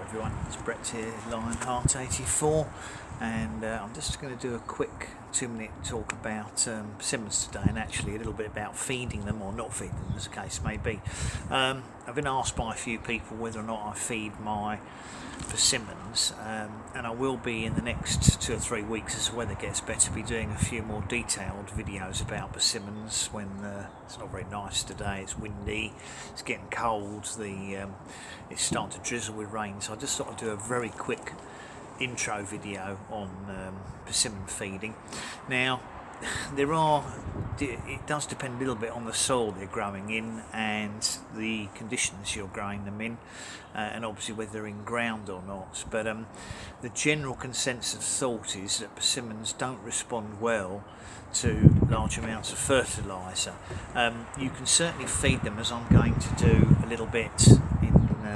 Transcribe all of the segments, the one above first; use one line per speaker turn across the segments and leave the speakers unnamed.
everyone, it's Brett here, Lionheart84, and I'm just going to do a quick 2-minute talk about persimmons today, and actually a little bit about feeding them or not feeding them, as the case may be. I've been asked by a few people whether or not I feed my persimmons, and I will be in the next 2 or 3 weeks as the weather gets better be doing a few more detailed videos about persimmons when it's not very nice today, it's windy, it's getting cold, it's starting to drizzle with rain, so I just thought I'd do a very quick intro video on persimmon feeding. Now it does depend a little bit on the soil they're growing in and the conditions you're growing them in, and obviously whether they're in ground or not, but the general consensus thought is that persimmons don't respond well to large amounts of fertiliser. You can certainly feed them, as I'm going to do a little bit in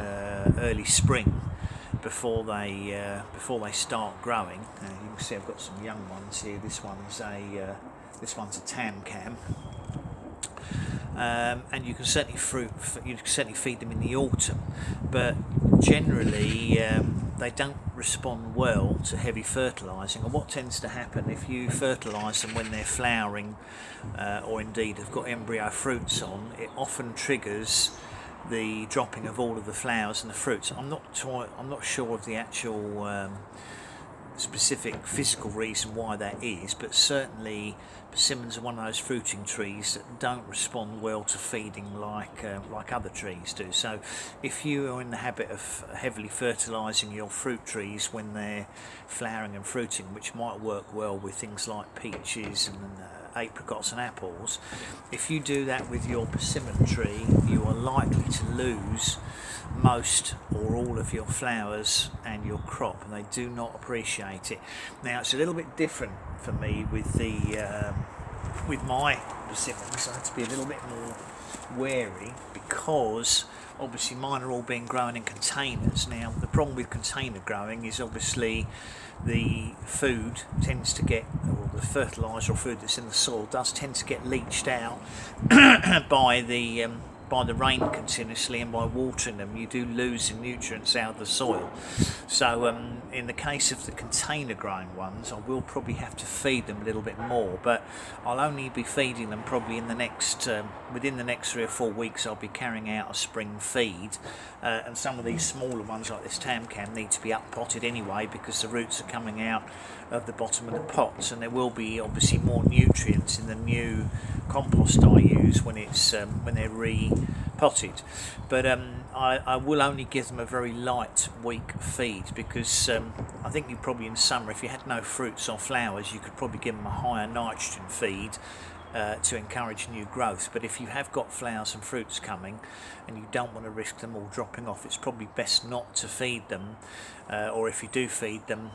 early spring before they start growing. You can see I've got some young ones here. This one's a tam cam, and you can certainly feed them in the autumn, but generally they don't respond well to heavy fertilising. And what tends to happen if you fertilise them when they're flowering, or indeed have got embryo fruits on, it often triggers the dropping of all of the flowers and the fruits. I'm not sure of the actual specific physical reason why that is, but certainly persimmons are one of those fruiting trees that don't respond well to feeding like other trees do. So if you are in the habit of heavily fertilising your fruit trees when they're flowering and fruiting, which might work well with things like peaches and apricots and apples, if you do that with your persimmon tree, you are likely to lose most or all of your flowers and your crop, and they do not appreciate it. Now it's a little bit different for me with my persimmons. I have to be a little bit more wary because obviously mine are all being grown in containers. Now the problem with container growing is obviously the food tends to get, or the fertiliser or food that's in the soil does tend to get leached out by the rain continuously, and by watering them you do lose the nutrients out of the soil. So in the case of the container growing ones, I will probably have to feed them a little bit more, but I'll only be feeding them probably in the next within the next 3 or 4 weeks. I'll be carrying out a spring feed, and some of these smaller ones like this tam cam need to be up potted anyway because the roots are coming out of the bottom of the pots, and there will be obviously more nutrients in the new compost I use when they're re-potted. But I will only give them a very light, weak feed because I think you probably in summer, if you had no fruits or flowers, you could probably give them a higher nitrogen feed to encourage new growth. But if you have got flowers and fruits coming and you don't want to risk them all dropping off, it's probably best not to feed them, or if you do feed them,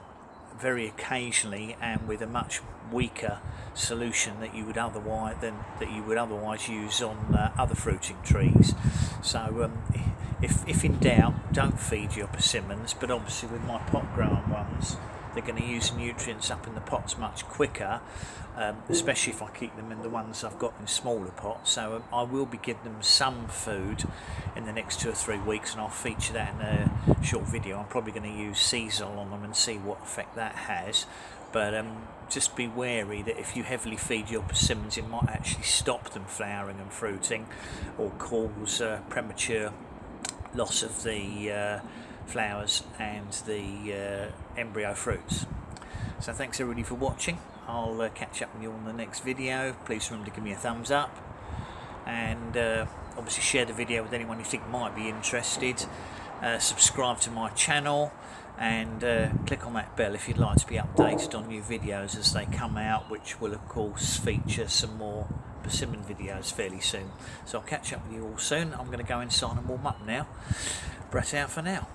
very occasionally and with a much weaker solution that you would otherwise use on other fruiting trees. So if in doubt, don't feed your persimmons, but obviously with my pot growing ones, they're going to use nutrients up in the pots much quicker, especially if I keep them in the ones I've got in smaller pots. So I will be giving them some food in the next 2 or 3 weeks, and I'll feature that in a short video. I'm probably going to use Seasol on them and see what effect that has. But just be wary that if you heavily feed your persimmons, it might actually stop them flowering and fruiting, or cause premature loss of the flowers and the embryo fruits. So thanks everybody for watching. I'll catch up with you on the next video. Please remember to give me a thumbs up, and obviously share the video with anyone you think might be interested. Subscribe to my channel, and click on that bell if you'd like to be updated on new videos as they come out, which will of course feature some more persimmon videos fairly soon. So I'll catch up with you all soon. I'm going to go inside and warm up now. Brett out for now.